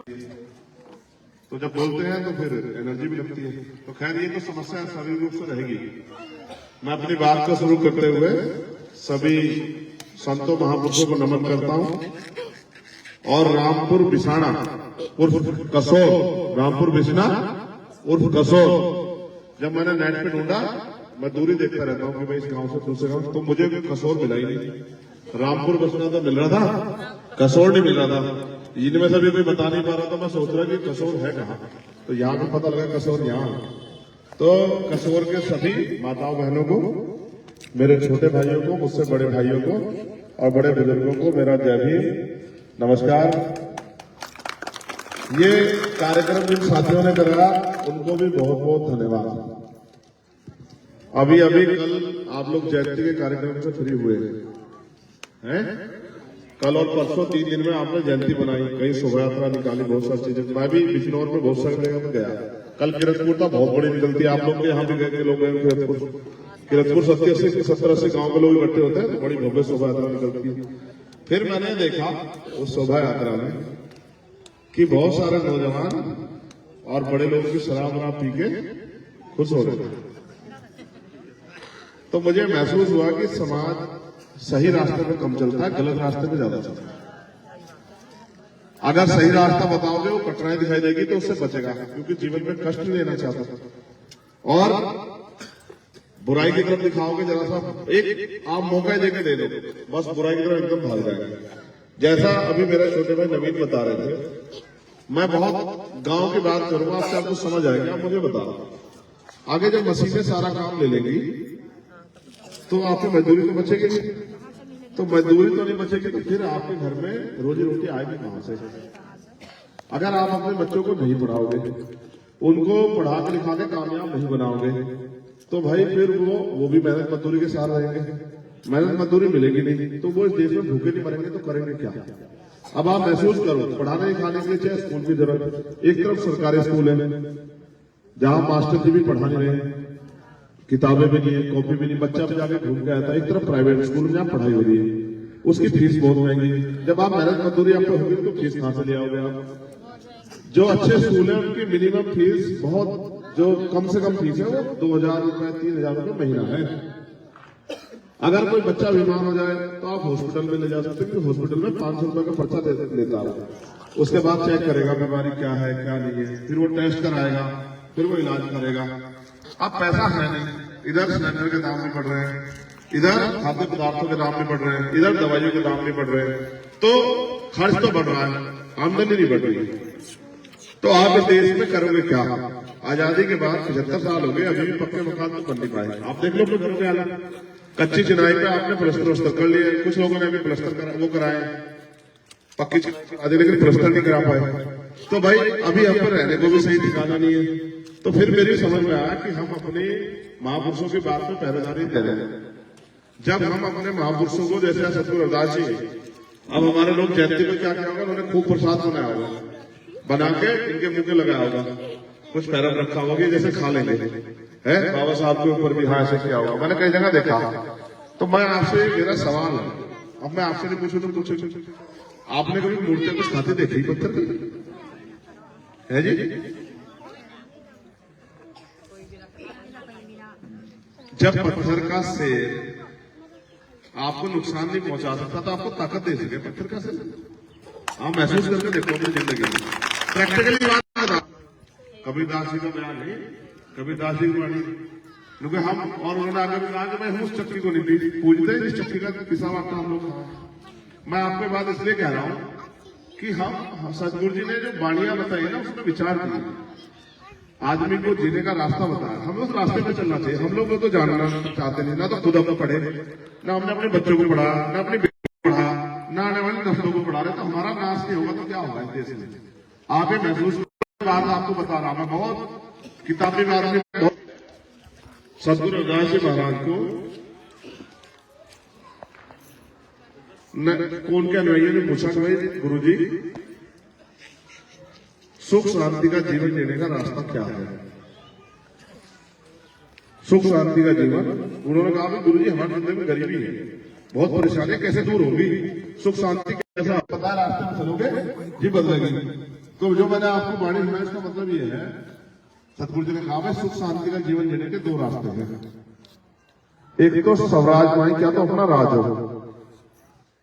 तो जब बोलते हैं तो फिर एनर्जी भी लगती है। तो खैर ये तो समस्या शारीरिक रूप से रहेगी। मैं अपनी बात को शुरू करते हुए सभी संतों महापुरुषों को नमन करता हूं और रामपुर बिसाना उर्फ कसोर, रामपुर बिसना उर्फ कसोर, जब मैंने नेट पे ढूंढा, मैं दूरी देखता रहता हूँ कि भाई इस गांव से दूसरे गांव, तो मुझे कसोर मिला ही नहीं। रामपुर बसना तो मिल रहा था, कसोर नहीं मिल रहा था। इनमें से भी कोई बता नहीं पा रहा था। मैं सोच रहा कि कसोर है कहाँ, तो यहाँ पे पता लगा कसोर यहाँ। तो कसोर के सभी माताओं बहनों को, मेरे छोटे भाइयों को, मुझसे बड़े भाइयों को और बड़े बुजुर्गों को मेरा जय भीम, नमस्कार। ये कार्यक्रम जिन साथियों ने कराया उनको भी बहुत बहुत धन्यवाद। अभी अभी कल आप लोग जयंती के कार्यक्रम से फ्री हुए हैं। कल और परसों 3 दिन में आपने जयंती बनाई, कई शोभा यात्रा निकाली, बहुत सारी चीजें। मैं भी बिजनौर में बहुत सारी जगह में गया। कल किरतपुर था, बहुत बड़ी निकलती है। आप लोग के यहाँ भी गए, लोग गए किरतपुर 70-80 गांव के लोग इकट्ठे होते हैं, तो बड़ी भव्य शोभा यात्रा निकलती है। फिर मैंने देखा उस शोभा यात्रा में कि बहुत सारे नौजवान और बड़े लोग भी शराब वराब पी के खुश हो रहे थे। तो मुझे महसूस हुआ कि समाज सही रास्ते पे कम चलता है, गलत रास्ते पे ज्यादा चलता है। अगर सही रास्ता बताओगे, वो कठिनाई दिखाई देगी तो उससे बचेगा, क्योंकि जीवन में कष्ट नहीं लेना चाहता। और बुराई की तरफ दिखाओगे जरा सा, एक आप मौका देके दे दो, बस बुराई की तरफ एकदम भाग जाएगा। जैसा अभी मेरे छोटे भाई नवीन बता रहे थे, मैं बहुत गांव की बात करूंगा, आपसे आपको समझ आएगा। मुझे बता, आगे जब मशीनें सारा काम ले लेंगी तो आपकी मजदूरी तो बचेगी नहीं। तो मजदूरी तो नहीं बचेगी तो फिर आपके घर में रोजी रोटी आएगी कहां से? अगर आप अपने बच्चों को नहीं पढ़ाओगे, उनको पढ़ा के लिखा के कामयाब नहीं बनाओगे, तो भाई फिर वो भी मेहनत मजदूरी के साथ रहेंगे। मेहनत मजदूरी मिलेगी नहीं तो वो इस देश में भूखे नहीं मरेंगे, तो करेंगे क्या? अब आप महसूस करो, पढ़ाने लिखाने के लिए चाहे स्कूल की जरूरत। एक तरफ सरकारी स्कूल है जहां मास्टर जी भी पढ़ा नहीं रहे, किताबें भी नहीं है, कॉपी भी नहीं, बच्चा भी जाके घूम के आता है। एक तरफ प्राइवेट स्कूल में जहाँ पढ़ाई हो रही है, उसकी फीस बहुत महंगी है। जब आप मेहनत मजदूरी आप पे होगी तो फीस कहां से ले आओगे आप? जो अच्छे स्कूल है उनकी मिनिमम फीस बहुत, जो कम से कम फीस है वो 2000 रुपए 3000 रुपए महीना है। अगर कोई बच्चा बीमार हो जाए तो आप हॉस्पिटल में ले जा सकते हैं, क्योंकि हॉस्पिटल में 500 रुपए का पर्चा लेता है। उसके बाद चेक करेगा बीमारी क्या है क्या नहीं है, फिर वो टेस्ट कराएगा, फिर वो इलाज करेगा। अब पैसा है नहीं, इधर सिलेंडर के दाम नहीं बढ़ रहे हैं, इधर खाद्य पदार्थों के दाम नहीं बढ़ रहे हैं, इधर दवाइयों के दाम नहीं बढ़ रहे हैं, तो खर्च तो बढ़ रहा है, आमदनी नहीं बढ़ रही। तो आप इस देश में करोगे क्या? आजादी के बाद 75 साल हो गए, अभी भी पक्के मकान तो बन नहीं पाए। आप देख लो अपने घरों के हालत। कच्ची चिनाई पे आपने प्लास्टर कर लिए, कुछ लोगों ने अभी प्लास्टर वो कराए, पक्की चिनाई, लेकिन प्लास्टर नहीं करा पाए। तो भाई अभी हम पर रहने को भी सही ठिकाना नहीं है। तो फिर मेरी समझ में आया कि हम अपने महापुरुषों की बात में पहरेदारी दे रहे हैं। जब हम अपने महापुरुषों को, जैसे सतगुरु रविदास जी, अब हमारे लोग जयंती में क्या किया होगा, उन्होंने खूब प्रसाद बनाया होगा, बना के इनके मुंह के लगाया होगा, कुछ पैरम रखा होगा जैसे खा लेंगे, है बाबा साहब के ऊपर भी हाँ ऐसे किया होगा, मैंने कई जगह देखा। तो मैं आपसे, मेरा सवाल है, अब मैं आपसे नहीं पूछूं तो पूछूं, आपने कभी मूर्तियां कुछ खाते देखी पत्थर की है जी? जब पत्थर का शेर आपको नुकसान नहीं पहुंचा सकता तो आपको ताकत दे सके पत्थर का शेर। आप महसूस करके देखो अपनी जिंदगी में, प्रैक्टिकली बात बता। कबीरदास जी का बयान है, कबीरदास जी की वाणी, क्योंकि हम और उन्होंने आगे भी कहा कि मैं उस चक्की को नहीं पूजते जिस चक्की का पिसा हुआ हम लोग। मैं आपके बात इसलिए कह रहा हूं कि हम सतगुरु जी ने जो वाणियां बताई ना उसमें विचार किया, आदमी को जीने का रास्ता बताया, हमें उस रास्ते पे चलना चाहिए। हम लोग तो जानना चाहते नहीं, ना तो खुद अपने पढ़े, ना हमने अपने बच्चों को पढ़ा, ना अपनी बेटी को पढ़ा, ना आने वाली नस्लों को पढ़ा रहे। तो हमारा नाश नहीं होगा तो क्या होगा इस देश में? आप ये महसूस बात आपको बता रहा, मैं बहुत किताबी बात में बहुत सतगुरु रविदास जी महाराज को कौन के अनुयायियों ने पूछा कि भाई गुरु जी सुख शांति का जीवन जीने का रास्ता क्या है? सुख शांति का जीवन, उन्होंने कहा कि गुरु जी हमारे जिंदगी में गरीबी है, बहुत परेशानी, कैसे दूर होगी? सुख शांति कैसा पता है? रास्ते में चलोगे जी बदलेगी। तो जो मैंने आपको वाणी सुनाई इसका मतलब ये है, सतगुरु जी ने कहा है सुख शांति का जीवन जीने के दो रास्ते हैं। एक तो स्वराजमाई, क्या तो अपना राज हो,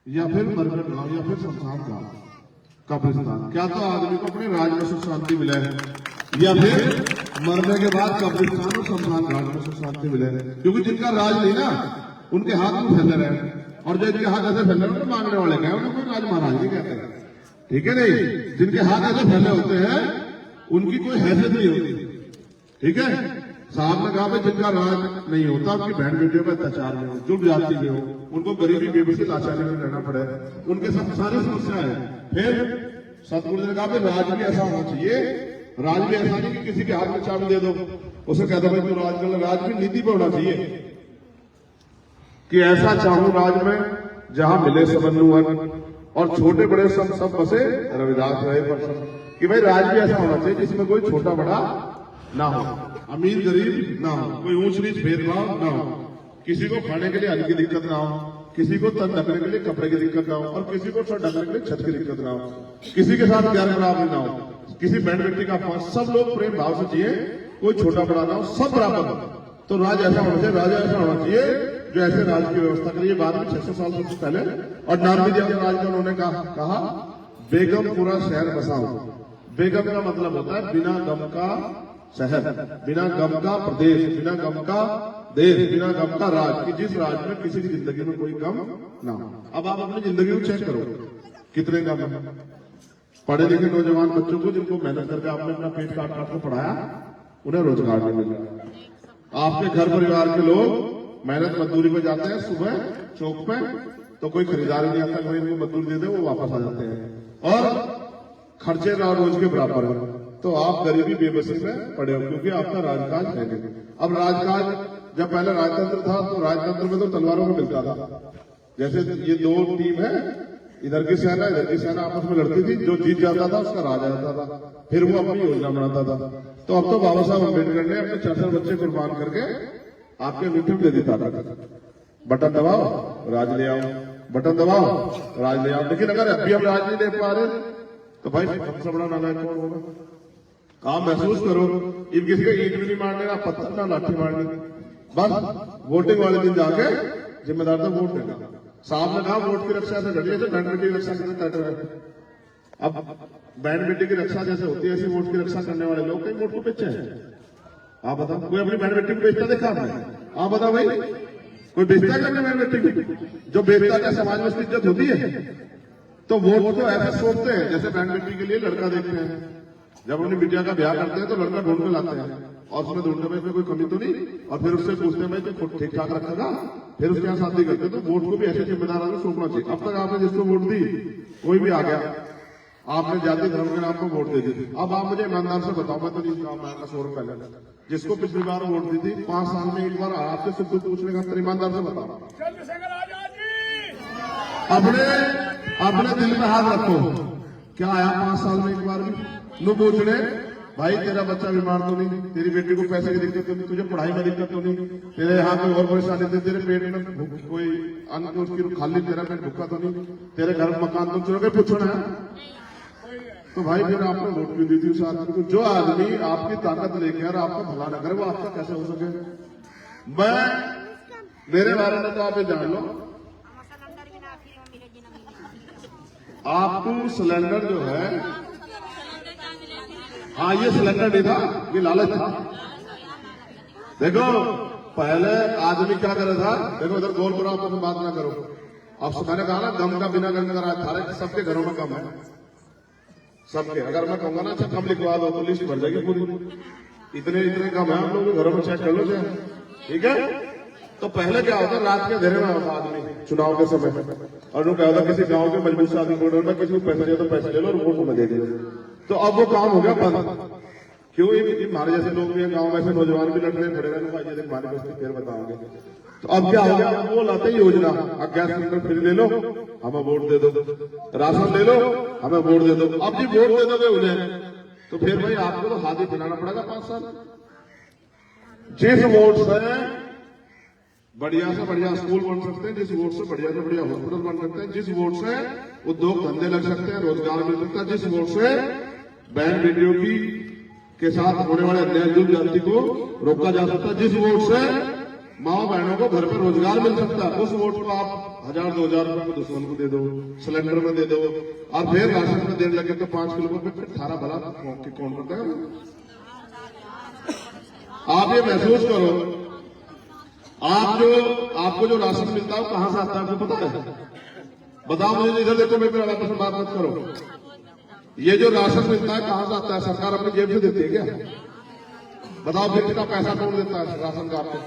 या फिर मरघट गांव, या फिर शमशान गांव, कब्रिस्तान। क्या तो आदमी को अपने राज में सुख शांति मिले, या फिर मरने के बाद कब्रिस्तान और शमशान घाट में सुख शांति मिले। क्योंकि जिनका राज नहीं ना, उनके हाथ में फैले रहे, और जो जिनके हाथ ऐसे फैले रहे मांगने वाले गए, उन्हें कोई राज महाराज नहीं कहते, ठीक है नहीं। जिनके हाथ ऐसे फैले होते हैं उनकी कोई हैसियत नहीं होती, ठीक है। साहब ने कहा भाई जिनका राज नहीं होता, उनकी बहन बेटियों पर अत्याचार में हो, जुड़ जाति में हो, उनको गरीबी बेबसी लाचारी में रहना पड़े, उनके साथ सारी समस्या है। फिर सतगुरु ने कहा भाई राज भी ऐसा होना चाहिए, राज भी ऐसा नहीं कि किसी के हाथ में चाबी दे दो, उसे कहता भाई तू राज कर। राज भी नीति पे होना चाहिए कि ऐसा चाहूं राज में जहां मिले सबनुवन, और छोटे बड़े सब बसे रविदास रहे पर, कि भाई राज भी ऐसा होना चाहिए जिसमें कोई छोटा बड़ा ना हो, अमीर गरीब ना हो, कोई ऊंच नीच भेदभाव ना हो, किसी को खाने के लिए अन्न की दिक्कत ना हो, किसी को तन ढकने के लिए कपड़े की दिक्कत ना हो, और किसी को छत ढकने के लिए छत की दिक्कत ना हो, किसी के साथ प्यार बराबरी ना हो, किसी बहन बेटी का अपमान, सब लोग प्रेम भाव से जिए, कोई छोटा बड़ा ना हो, सब बराबर हो। तो राज ऐसा होना चाहिए, राजा ऐसा होना चाहिए जो ऐसे राज की व्यवस्था करिए। बाद में 600 साल से पहले और नारदी जी राज का उन्होंने कहा बेगमपुरा शहर बसाओ। बेगम का मतलब होता है बिना गम का शहर, बिना गम का प्रदेश, बिना गम का देश, बिना गम का राज, कि जिस राज में किसी की जिंदगी में कोई गम ना हो। अब आप अपनी जिंदगी को चेक करो, कितने गम है। पढ़े लिखे नौजवान बच्चों को जिनको मेहनत करके आपने अपना पेट काट काट कर पढ़ाया, उन्हें रोजगार नहीं मिल रहा। आपके घर परिवार के लोग मेहनत मजदूरी पे जाते हैं सुबह चौक पे, तो कोई खरीदार नहीं आता, कोई इनको मजदूरी दे दे वो वापस आ जाते हैं, और खर्चे रोज के बराबर है। तो आप गरीबी बेबसी में पड़े हो, क्योंकि आपका राजकाज है नहीं। अब राजकाज, जब पहले राजतंत्र था तो राजतंत्र में तो तलवारों को मिलता था। जैसे ये दो टीम है, इधर की सेना आपस में लड़ती थी, जो जीत जाता था उसका राज आता था, फिर वो अपनी योजना बनाता था। तो अब तो बाबा साहब अम्बेडकर ने अपने 4 बच्चे कुर्बान करके आपके मीठे में दे दी ताकत। बटन दबाओ राज ले आओ, बटन दबाओ राज ले आओ। लेकिन अगर अभी हम राज नहीं ले पा रहे तो भाई सबसे बड़ा नालायक कौन होगा? आप महसूस करो, इन किसी का ईंट भी नहीं मारने, ना पत्थर ना लाठी मारनी, बस वोटिंग वाले दिन जाके जिम्मेदार था वोट देना। साहब ने कहा वोट की रक्षा से घटी, जैसे बैंड बेटी की रक्षा कितने तय है। अब बैंड बेटी की रक्षा जैसे होती है, ऐसी वोट की रक्षा करने वाले लोग कहीं वोट को बेचे हैं? आप बताओ, कोई अपनी बहन बेटी को बेचता देखा आपने? आप बताओ भाई, कोई बेचता है अपनी बहन बेटी को? जो बेचता है समाज में उसकी इज्जत होती है? तो वोट तो ऐसे सोचते हैं जैसे बहन बेटी के लिए लड़का देखते हैं। जब अपनी बिटिया का ब्याह करते हैं तो लड़का ढूंढ के लाते हैं, और उसमें ढूंढने में इसमें कोई कमी तो नहीं, और फिर उससे पूछते हैं भाई तो ठीक ठाक रखेगा, फिर उसके यहाँ शादी करते हैं। तो वोट को भी ऐसे जिम्मेदार आदमी सोचना चाहिए। अब तक आपने जिसको वोट दी कोई भी आ गया, आपने जाति धर्म के नाम पर वोट दे दी। अब आप मुझे ईमानदार से बताओ, मैं तो नहीं कहूँगा 100 रुपए पहले, जिसको पिछली बार वोट दी थी 5 साल में एक बार आपसे सब कुछ पूछने का, ईमानदार से बताओ। अपने दिल में हाथ रखो, क्या आया 5 साल में एक बार भी? लो पूछने भाई तेरा बच्चा बीमार तो नहीं, तेरी बेटी को पैसे की दिक्कत तो नहीं, तुझे पढ़ाई में दिक्कत तो नहीं, तेरे यहाँ कोई और परेशानी थी, तेरे पेट में कोई अन्न को उसकी खाली, तेरा पेट भूखा तो नहीं, तेरे घर में मकान तो चलो पूछो ना। तो भाई फिर आपने वोट क्यों दी थी उस आदमी को? जो आदमी आपकी ताकत लेकर आपका भला न करे वो आपका कैसे हो सके? मेरे बारे में तो आप ये जान लो, आपको सिलेंडर जो है, हाँ ये सिलेंडर नहीं था, ये लालच था। देखो पहले आदमी क्या कर रहा था, देखो इधर गोल करो, आपस में बात ना करो। अब मैंने कहा ना गम का बिना गम का राज था, सबके घरों में कम है, सबके। अगर मैं कहूंगा ना अच्छा कम लिखवा दो तो लिस्ट भर जाएगी पूरी, इतने इतने कम है, आप लोग घरों में चेक कर लो चाहे, ठीक है। तो पहले क्या होता, रात के अंधेरे में होता आदमी चुनाव के समय, और वो क्या होता किसी गांव के मजबूत शादी बोर्डर में किसी को पैसे दे तो पैसे ले लो और वोट में दे दियो। तो अब वो काम हो गया बंद। क्यों? हमारे जैसे लोग भी हैं गांव में, से नौजवान भी लड़ रहे खड़े रहे, भाई ये हमारे बस्ती फिर बताओगे। तो अब क्या हो गया, वो लाते योजना, अब गैस सिलेंडर फ्री ले लो हमें वोट दे दो, राशन ले लो हमें वोट दे दो। अब जी वोट दे दोगे उन्हें तो फिर भाई आपको तो हाथ ही बनाना पड़ेगा 5 साल। जिस वोट से बढ़िया से बढ़िया स्कूल बन सकते हैं, जिस वोट से बढ़िया हॉस्पिटल बन सकते हैं, जिस वोट से उद्योग धंधे लग सकते हैं, रोजगार मिल सकता है, जिस वोट से बैंड वीडियो की के साथ होने वाले अन्याय जुल्म जाति को रोका जा सकता है। जिस वोट से माओ बहनों को घर पर रोजगार मिल सकता है, उस वोट को आप 1000-2000 रुपए में दुश्मन को दे दो, सिलेंडर में दे दो, और फिर राशन में देने लगे तो 5 किलो में फिर थारा भला कौन करता है? आप ये महसूस करो, आपको जो राशन मिलता है कहां से आता है आपको पता है? बताओ मुझे, इधर देखो, मेरे वाला से बात मत करो। ये जो राशन मिलता है कहां से आता है? सरकार अपनी जेब से देती है क्या? बताओ फिर इसका पैसा कौन देता है राशन का आपको?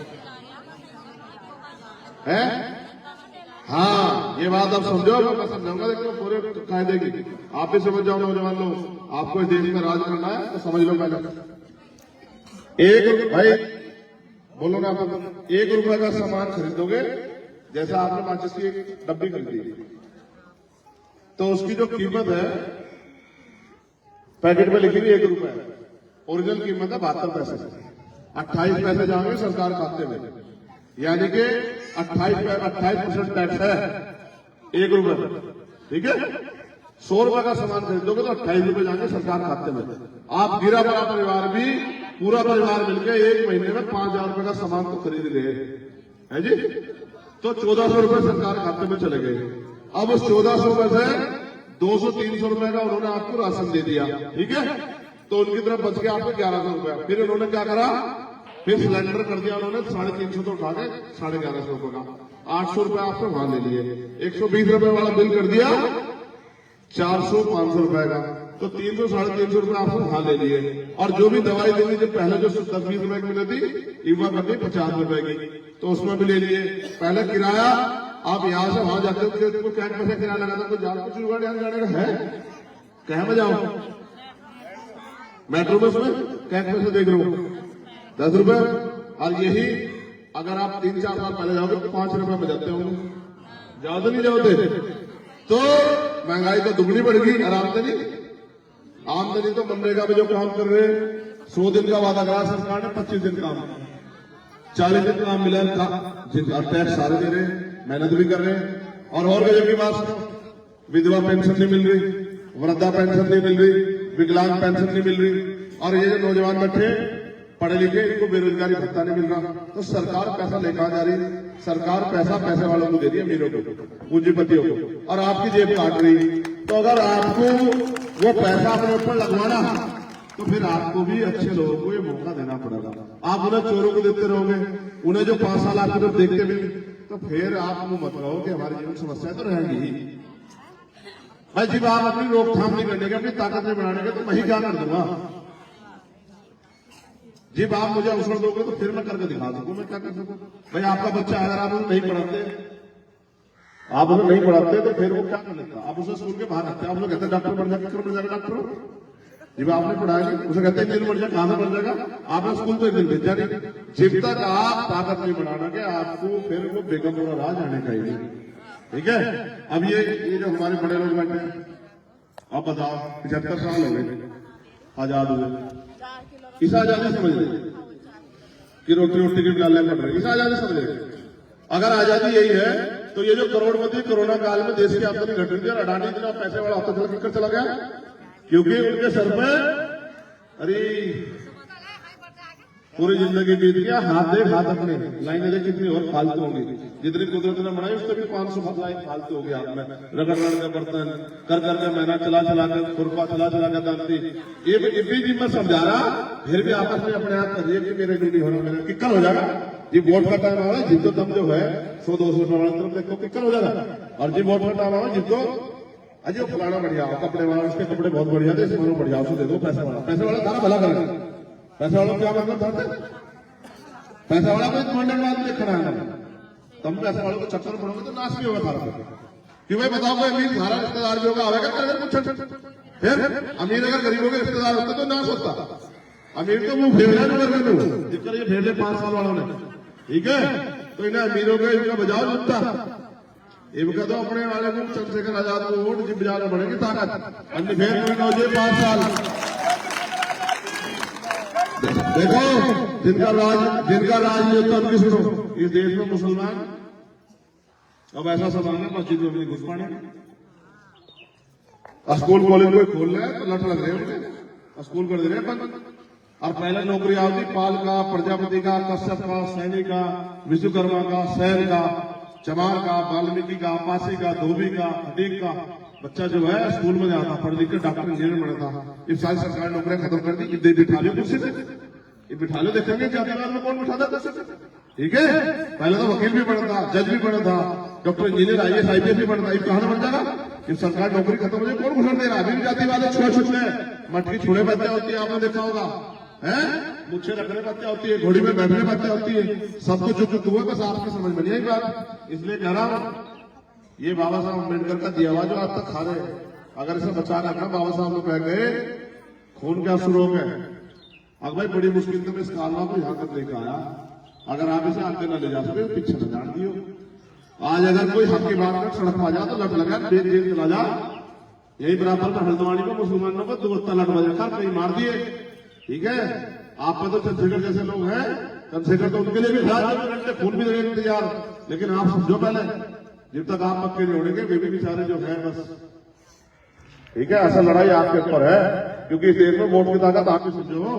है? हाँ, ये बात आप समझो, मैं समझाऊंगा, देखो पूरे कायदे की आप भी समझ जाओ। नौजवान लोग, आपको इस देश में राज करना है तो समझ लो। पहले एक भाई बोलो ना, आप 1 रुपए का सामान खरीदोगे, जैसा आपने माचिस की एक डब्बी खरीदी, तो उसकी जो कीमत है पैकेट में लिखी हुई 1 रुपए, ओरिजिनल कीमत है 72 पैसे। 28 पैसे जाएंगे सरकार खाते में, यानी कि 28% टैक्स है 1 रुपए पर। ठीक है, 100 रुपए का सामान खरीदोगे तो 28 रुपए जाएंगे सरकार खाते में। आप गिरा बड़ा परिवार भी, पूरा परिवार मिलकर 1 महीने में 5000 रुपए का सामान तो खरीद गए है जी, तो 1400 रुपए सरकार खाते में चले गए। अब उस 1400 में से 200-300 रुपए का उन्होंने आपको राशन दे दिया, ठीक है, तो उनकी तरफ बच गया आपको 1100 रुपए। फिर उन्होंने क्या करा, फिर सिलेंडर कर दिया उन्होंने 350 तो उठा के 1150 रुपए का, 800 रुपए आपसे वहां ले लिए। 120 रुपए वाला बिल कर दिया 400-500 रुपए का, तो 300-350 रुपए आपसे वहां ले लिए। और जो भी दवाई देनी, जो पहले जो 10-20 रुपए की मिली थी, युवा कर दी 50 रुपए की, तो उसमें भी ले लिए। पहले किराया आप यहां से वहां जाते हो, क्या पैसे किराया लगाता, तो जान कुछ जुगाड़ यहाँ जाने का है? कह में जाओ, मेट्रो बस में क्या पैसे देख रहे हो, 10 रुपए। और यही अगर आप 3-4 साल पहले जाओगे तो 5 रुपए में जाते होंगे, जाओ तो नहीं जाओगे? तो महंगाई तो दुगनी बढ़ गई। और आमदनी तो मनरेगा में जो काम कर रहे हैं, 100 दिन का वादा करा सरकार ने, 25 दिन काम, 40 दिन काम मिला, टैक्स सारे दे रहे, मेहनत भी कर रहे हैं। और गजब की बात सुनो, विधवा पेंशन नहीं मिल रही, वृद्धा पेंशन नहीं मिल रही, विकलांग पेंशन नहीं मिल रही, और ये जो नौजवान बैठे पढ़े लिखे, इनको बेरोजगारी भत्ता नहीं मिल रहा। तो सरकार पैसा लेकर जा रही, सरकार पैसे वालों को दे रही है, अमीरों को, पूंजीपतियों को, और आपकी जेब काट रही। तो अगर आपको वो पैसा अपने ऊपर लगवाना, तो फिर आपको भी अच्छे लोगों को ये मौका देना पड़ेगा। आप उन्हें चोरों को देते रहोगे, उन्हें जो 5 साल आपको जब देखते भी, तो फिर आप मुंह मत रहो कि हमारी जीवन समस्याएं तो रहेंगी ही भाई। जब आप अपनी रोकथाम नहीं करने के, अपनी ताकत नहीं बढ़ाने के, तो मैं ही क्या कर दूंगा? जब आप मुझे अवसर दोगे तो फिर मैं करके दिखा सकूं, मैं क्या कर सकूं भाई। आपका बच्चा अगर आप उन्हें नहीं पढ़ाते, तो फिर वो क्या कर लेता? आप उसे स्कूल के बाहर रखते, आप उसे कहते डॉक्टर बन जाएगा, डॉक्टर। जब आपने पढ़ाया नहीं, उसे कहते हैं बढ़ जाए, कहां से बढ़ जाएगा? आपने स्कूल तो एक दिन भेजा नहीं। जब तक आप ताकत नहीं बढ़ाना के, आपको फिर वो बेगमपुरा राज आने का ही नहीं। ठीक है, अब ये जो हमारे बड़े लोग बैठे हैं, आप बताओ 75 साल हो गए आजाद हुए, इस आजादी समझ रहे कि रोटी की डालने पड़ रही, इस आजादी समझ रहे? अगर आजादी यही है तो ये जो करोड़पति कोरोना काल में देश की आमदनी घट रही है, अडानी इतना पैसे वाला होता चला गया, क्योंकि उनके सर पे अरे पूरी जिंदगी बीत गया, हाथ अपने लाइनें देख कितनी और फालतू होंगी, जितनी कुदरत ने बनाई उससे भी 500 लाइन फालतू हो गया। हाथ में रगड़ के बर्तन कर मैना चला कर खुरपा चला कर दांती, ये भी मैं समझा रहा, फिर भी आपस में अपने आप करिए कि मेरे ड्यूटी होना, मेरा किक्कर हो जाएगा। जी वोट का टाइम आवा, जिनको दम जो है 100-200 रुपए वाला तरफ देखो किक्कर हो जाएगा। और जी वोट का टाइम आवा, जिनको अजय फलाना बढ़िया हो, कपड़े वाला, उसके कपड़े बहुत बढ़िया थे, इसमें बढ़िया, उसको दे दो पैसे वाला सारा भला करेगा। पैसे वालों क्या मतलब था? पैसा वाला को मंडल बात देखना है, तुम पैसे वालों को चक्कर पड़ोगे तो नाश भी होगा सारा। कि भाई बताओ, कोई अमीर सारा रिश्तेदार भी होगा, आवेगा अगर कुछ, फिर अमीर अगर गरीबों के रिश्तेदार होता तो नाश होता। अमीर तो वो फेरना नहीं कर रहे, जितना ये फेर ले 5 साल वालों ने, ठीक है, तो इन्हें अमीरों के इनका बजाओ जुटता, इनका तो अपने वाले को चंद्रशेखर आजाद को वोट जिब बजाना पड़ेगी ताकत, अन्य फेर कोई 5 साल। देखो जिनका राज ये तो उनकी सुनो, इस देश में मुसलमान अब ऐसा सवाल है, मस्जिद में भी घुस पाने, स्कूल कॉलेज में खोल रहे हैं तो लट लग रहे हैं उनके, स्कूल कर दे रहे अपन। और पहले नौकरी आती पाल का, प्रजापति का, कश्यप का, सैनिक का, विश्वकर्मा का, सैन का, चमार का, वाल्मीकि का, पासी का, धोबी का, हटीक का बच्चा जो है स्कूल में जाता, पढ़ लिख कर डॉक्टर इंजीनियर बना था। ये सारी सरकार नौकरियां खत्म कर दी, इधर बिठा लो कुर्सी पे, ये बिठा लो, देखेंगे जातिवाद में कौन बिठाता कुर्सी पे। ठीक है, पहले तो वकील भी बना था, जज भी बना था, डॉक्टर इंजीनियर, IAS IPS भी बना था, ये कहां बन जाएगा? ये सरकार नौकरी खत्म हो जाए, कौन घुसन दे रहा? अभी भी जातिवाद छुआ छुट है, मटकी छोड़े बच्चा होती है, आपने देखा होगा है, मुझे रखने बच्चा होती है, घोड़ी में बैठने बच्चा होती है, सब कुछ जो हुआ बस आपकी समझ में नहीं आई बात। इसलिए कह रहा हूं, ये बाबा साहब अम्बेडकर का दिया हुआ जो आज तक खा रहे हैं, अगर इसे बचा रखना, बाबा साहब लोग कह गए खून क्या शुरू हो गए। अब भाई बड़ी मुश्किल से मैं इस कानून को यहां तक लेकर आया, अगर आप इसे आगे न ले जा सके पीछे न जान दियो। आज अगर कोई हक की बात कर सड़क पर आ जा तो लट लगा, जेल चला जा। यही बराबर में हल्द्वानी को मुसलमानों को 2 लट बजा कर कहीं मार दिए। ठीक है, आप तो चंद्रशेखर जैसे लोग हैं, चंद्रशेखर तो उनके लिए भी घंटे खून भी देने इंतजार, लेकिन आप समझो पहले जब तक आप पक्के नहीं होंगे वे भी बेचारे जो है बस। ठीक है, असल लड़ाई आपके ऊपर है, क्योंकि इस देश में वोट की ताकत आप ही समझो।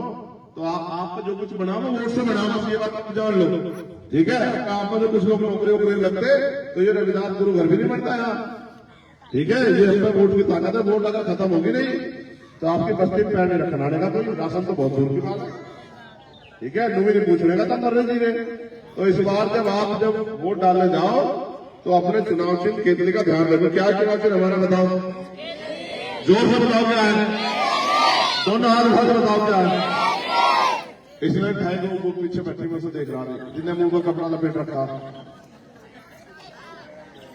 तो आप जो कुछ बनाओ वोट से बनाओ, ये बात आप जान लो। ठीक है, आप में जो कुछ लोग नौकरी वोकरी लगते तो ये रविदास गुरु घर भी नहीं बनता यहाँ। ठीक है, ये हमें वोट की ताकत है, वोट अगर खत्म होगी नहीं तो आपकी बस्ती में पैर नहीं रखना आने का कोई, राशन तो बहुत दूर की बात है। ठीक है, नूही नहीं पूछने का तब मर रहे जी रहे। तो इस बार जब वोट डालने जाओ तो अपने चुनाव चिन्ह केतली का ध्यान रखो। क्या चुनाव चिन्ह हमारा बताओ, जोर से बताओ क्या है, दोनों हाथ उठा के बताओ क्या है। इसलिए ढाई को पीछे बैठी में से देख रहा है, जिन्हें मुंह को कपड़ा लपेट रखा,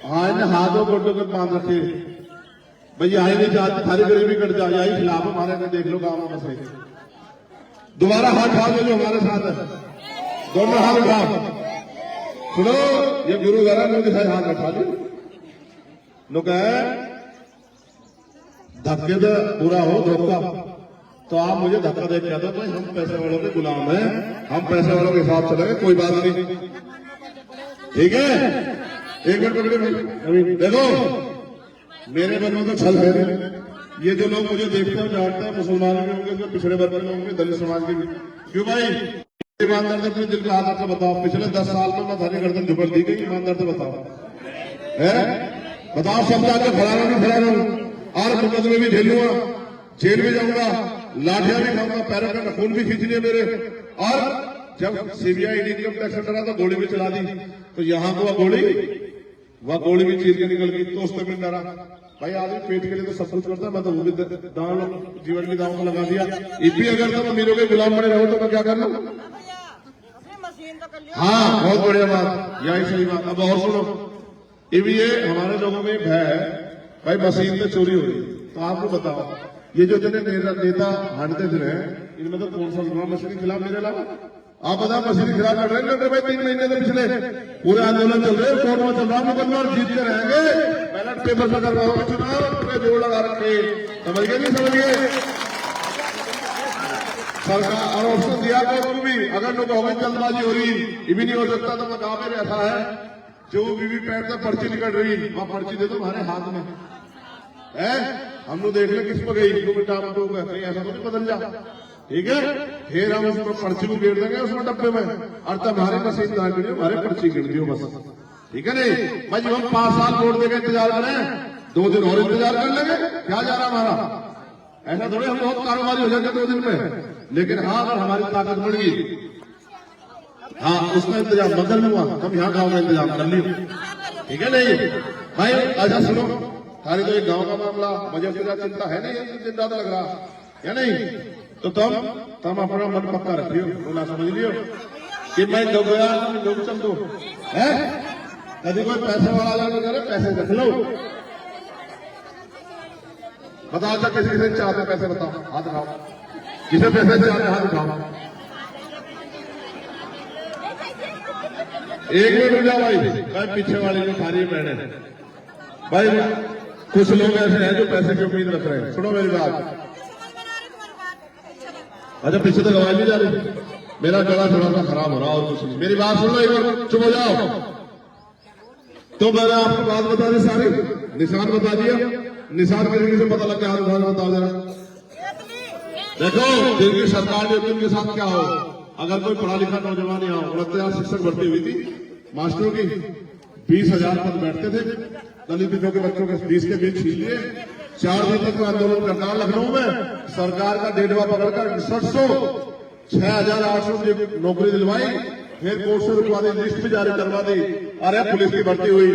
हाँ इन हाथों गोटों को बांध रखे, भाई आई नहीं जाती, सारी गरीबी कट जाए, यही खिलाफ हमारे में देख लो गांव में बसे। दोबारा हाथ उठा दो जो हमारे साथ है, दोनों हाथ उठाओ। सुनो, ये गुरु घर है, दिखाई हाथ उठा दी, लोग धक्के तो बुरा हो धोखा, तो आप मुझे धक्का दे के दो, भाई हम पैसे वालों के गुलाम हैं, हम पैसे वालों के हिसाब चलेंगे, कोई बात नहीं। ठीक है, एक मिनट पकड़े भाई, देखो मेरे मन में तो छल है, ये जो लोग मुझे देखते हैं जानते हैं, मुसलमानों के होंगे, पिछड़े वर्ग के होंगे, दलित समाज के भी, क्यों भाई ईमानदार से अपने दिल का हाथ रखकर बताओ, पिछले 10 साल में मैं धनी गर्दन झुकड़ दी गई, ईमानदार से बताओ है, बताओ सब जाकर खड़ा रहूं और मुकदमे भी झेलूंगा, जेल भी जाऊंगा, लाठियां भी खाऊंगा, पैरों का खून भी खींच लिए मेरे। और जब CBI इनकम टैक्स डरा तो गोली भी चला दी, तो यहाँ को वह गोली भी चीर के निकल गई, तो उस तक नहीं डरा। भाई आदमी पेट के लिए तो सब कुछ करता है, मैं तो वो भी दांव जीवन की दांव को लगा दिया। इतनी अगर तुम अमीरों के गुलाम बने रहो तो मैं क्या करना। हाँ बहुत बढ़िया बात, यही सही बात। अब और सुनो, ये हमारे लोगों में भय है भाई मशीन में चोरी हो रही, तो आपको बताओ ये जो जने नेता हारते फिर इनमें तो कौन सा मशीन के खिलाफ मेरे अलावा आप बताओ, मशीन के खिलाफ लड़ रहे हैं भाई, 3 महीने से पिछले पूरे आंदोलन चल रहे, कोर्ट में चल रहा मुकदमा और जीत के रहेंगे, बैलेट पेपर में करवाओ चुनाव, पूरे जोड़ लगा रखे, समझ गए नहीं समझ गए। सरकार और ऑप्शन दिया कोर्ट को भी, अगर लोग बहुत जल्दबाजी हो रही ये भी नहीं हो सकता, तो मैं गाँव में ऐसा है जो वीवीपैट से पर्ची निकल रही, वहां पर्ची दे दो हमारे हाथ में है, हम लोग देख ले किस पर गई, कहीं ऐसा तो नहीं बदल जा। ठीक है, फिर हम उसको पर्ची को गिर देंगे उसमें डब्बे में, और तब हमारी मशीन ना गिरी, हमारे पर्ची गिर दियो बस। ठीक है नहीं भाई, जब हम 5 साल वोट देकर इंतजार करें, 2 दिन और इंतजार कर लेंगे, क्या जा रहा हमारा, ऐसा थोड़े हम बहुत कारोबारी हो जाएंगे 2 दिन में। लेकिन हाँ, अगर हमारी ताकत बढ़ गई, हाँ उसका इंतजाम बदल हुआ, हम यहाँ गाँव में इंतजाम कर लियो। ठीक है नहीं भाई, अच्छा सुनो, थारी तो एक गांव का मामला, मुझे चिंता है नहीं, दिन रात लग रहा है नहीं, तो तुम अपना मन पक्का रखियो, बोला समझ लियो कि मैं लोग चल दो है, कभी कोई पैसे वाला जाने करे पैसे रख लो। बताओ अच्छा किसी किसी चाहते पैसे, बताओ हाथ उठाओ, किसे पैसे चाहते हाथ उठाओ। एक मिनट रुक जाओ भाई, पीछे वाली जो थारी बहने भाई, कुछ लोग ऐसे हैं जो पैसे की उम्मीद रख रहे हैं, सुनो मेरी बात। अच्छा पीछे तो आवाज नहीं जा रही, मेरा गला थोड़ा सा खराब हो रहा और कुछ नहीं, मेरी बात सुन लो एक बार, चुप हो जाओ। तो मैंने आपको बात बता दी सारी, निशान बता दिया, निशान के से पता लग गया, हाथ बता देना देखो जिनकी सरकार ने उनके साथ क्या हो, अगर कोई पढ़ा लिखा नौजवान यहाँ 29 शिक्षक भर्ती हुई थी मास्टरों की, 20,000 पद बैठते थे, दलितों के बच्चों के फीस के बीच छीन लिए, 4 दिन तक आंदोलन करना लखनऊ में, सरकार का डेढ़वा पकड़कर 6800 6,800 नौकरी दिलवाई, फिर कोर्ट से रुकवा दी, लिस्ट भी जारी करवा दी। अरे पुलिस की भर्ती हुई,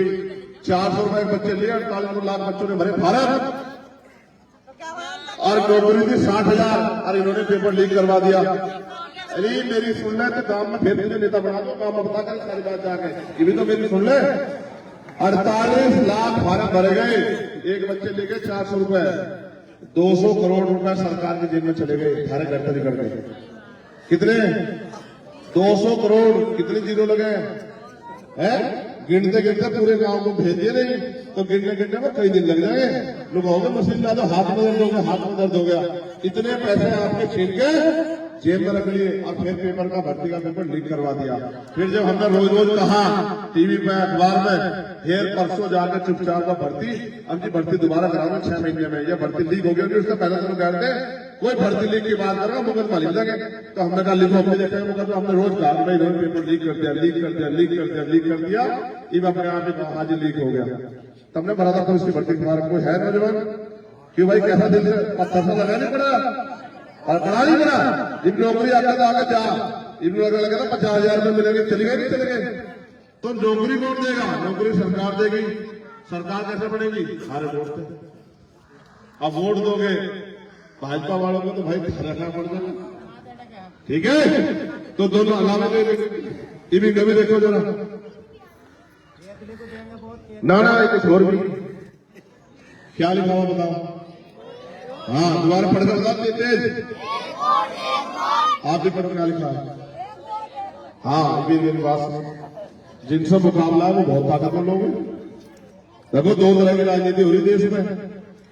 400 रुपए बच्चे लिए, 48 लाख बच्चों ने भरे भारत, और नौकरी थी 60,000, और इन्होंने पेपर लीक करवा दिया। अरे मेरी सुन ले तो काम में फिर मुझे नेता बना दो, काम बता कर सारी बात जाके, ये भी तो मेरी सुन ले। 48 लाख फार्म भरे गए, एक बच्चे लेके 400 रुपए, 200 करोड़ रुपए सरकार की जेब में चले गए, सारे घर पर निकल गए। कितने? 200 करोड़, कितने जीरो लगे हैं? गिनते गिनते पूरे गांव को भेज दिए, नहीं तो गिनने गिनने में कई दिन लग जाएंगे। लोग होंगे मशीन ला दो, हाथ में दर्द हो गया, हाथ में दर्द हो गया, इतने पैसे आपके छीन के जेब में रख लिए, और फिर पेपर का भर्ती का पेपर लीक करवा दिया। फिर जब हमने रोज रोज कहा टीवी पे अखबार में, फिर परसों जाकर चुपचाप का भर्ती, अब जी भर्ती दोबारा कराओ 6 महीने में, यह भर्ती लीक हो गया, उसका पैसा तो कहते कोई भर्ती लीक की बात करेगा मुकदमा लिख देंगे। तो हमने कहा लिखो, हमने देखा मुकदमा, हमने रोज कहा भाई रोज पेपर लीक कर दिया, लीक कर दिया, लीक कर दिया, लीक कर दिया, ये अपने आप ही आज लीक हो गया। तब हमने भरा था उसकी भर्ती के बारे, कोई है नौजवान क्यों भाई, कैसा दिल से पत्थर सा लगा नहीं पड़ा और पढ़ा नहीं पड़ा, इन नौकरी आगे तो आगे जा, इन नौकरी लगे ना 50,000 में मिलेंगे, चले गए नहीं चले गए। तो नौकरी कौन देगा? नौकरी सरकार देगी। सरकार कैसे बढ़ेगी? सारे वोट से। अब वोट दोगे भाजपा वालों को तो भाई रखना पड़ जाएगा, ठीक है? तो दोनों अलावा ये भी कभी देखो जरा, ना कुछ और भी क्या लिखा हुआ बताओ? हाँ दोबारा पढ़कर बताते तेज, आप भी पढ़ क्या लिखा है? हाँ ये मेरी बात सुनो, जिनसे मुकाबला है वो बहुत ताकतवर लोग हैं। देखो 2 तरह की राजनीति हो रही देश में,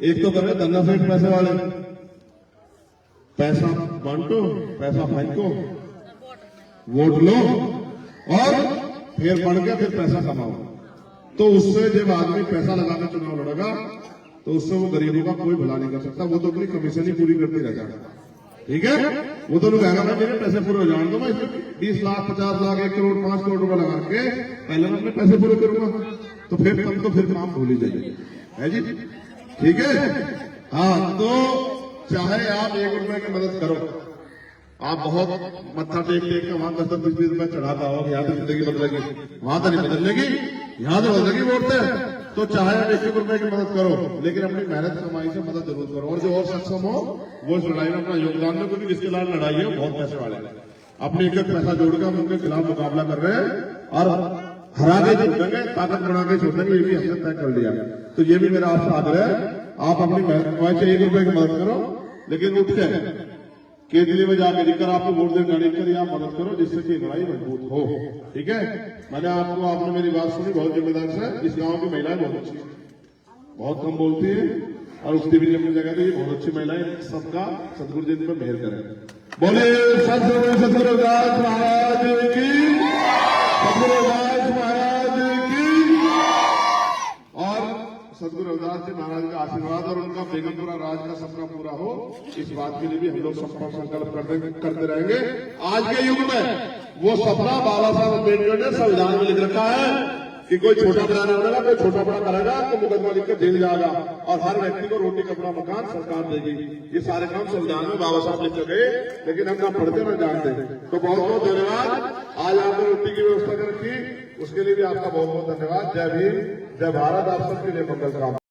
एक तो कर रहे धन्ना सेठ पैसे वाले, पैसा बांटो, पैसा फेंको, वोट लो और फिर बढ़ के फिर पैसा कमाओ। तो उससे जब आदमी पैसा लगाकर चुनाव लड़ेगा तो उससे वो गरीबों का कोई भला नहीं कर सकता, वो तो अपनी कमीशन ही पूरी करते रह जाएगा, ठीक है? वो तो लोग कहना मेरे पैसे पूरे हो जाने दो, मैं 20 लाख 50 लाख 1 करोड़ 5 करोड़ रुपए लगा के पहले मैं अपने पैसे पूरे करूंगा, तो फिर कम तो फिर काम भूल ही जाइए, है जी, ठीक है? हाँ तो चाहे आप 1 रुपए की मदद करो, आप बहुत मत्था टेक टेक के वहां 10-20 रुपए चढ़ाता हो, यहाँ तो जिंदगी बदलेगी, वहां तो नहीं बदलेगी, यहाँ तो बदलेगी वोट से। तो चाहे आप 1 रुपए की मदद करो, लेकिन अपनी मेहनत कमाई से मदद जरूर करो, और जो और सक्षम हो वो इस लड़ाई में अपना योगदान दो, क्योंकि जिसके खिलाफ लड़ाई है बहुत पैसे वाले अपने एक पैसा जोड़कर हम उनके खिलाफ मुकाबला कर रहे हैं और हरा के छोड़ेंगे, ताकत बढ़ा के छोड़ेंगे, ये भी हमने तय कर लिया। तो ये भी मेरा आपसे आग्रह है, आप अपनी मेहनत कमाई से 1 रुपए की मदद करो, लेकिन उठ के केंद्रीय में जाकर लिखकर आपको वोट देने जाने के लिए आप मदद करो, जिससे कि लड़ाई मजबूत हो, ठीक है? मैंने आपने मेरी बात सुनी बहुत जिम्मेदार से। इस गांव की महिलाएं बहुत अच्छी है, बहुत कम बोलती है और उठती भी अपनी जगह पे, बहुत अच्छी महिलाएं, सबका सदगुरु जी पर मेहर करें। बोले सदगुरु रविदास महाराज की, सदगुरु रविदास महाराज की। और सदगुरु रविदास जी महाराज का आशीर्वाद और उनका बेगमपुरा राज का सपना पूरा हो, इस बात के लिए भी हम लोग सबका संकल्प करते रहेंगे। आज के युग में वो सपना बाबा साहब अम्बेडकर ने संविधान में लिख रखा है कि कोई छोटा बड़ा नहीं होगा, कोई छोटा बड़ा करेगा तो मुकदमा लिखकर जेल जाएगा, और हर व्यक्ति को रोटी कपड़ा मकान सरकार देगी। ये सारे काम संविधान में बाबा साहब लिख गए, लेकिन हम ना पढ़ते ना जानते। तो बहुत बहुत धन्यवाद। आज आपने रोटी की व्यवस्था कर रखी, उसके लिए भी आपका बहुत बहुत धन्यवाद। जय भीम, जय भारत, आप सबके लिए मंगल कामना।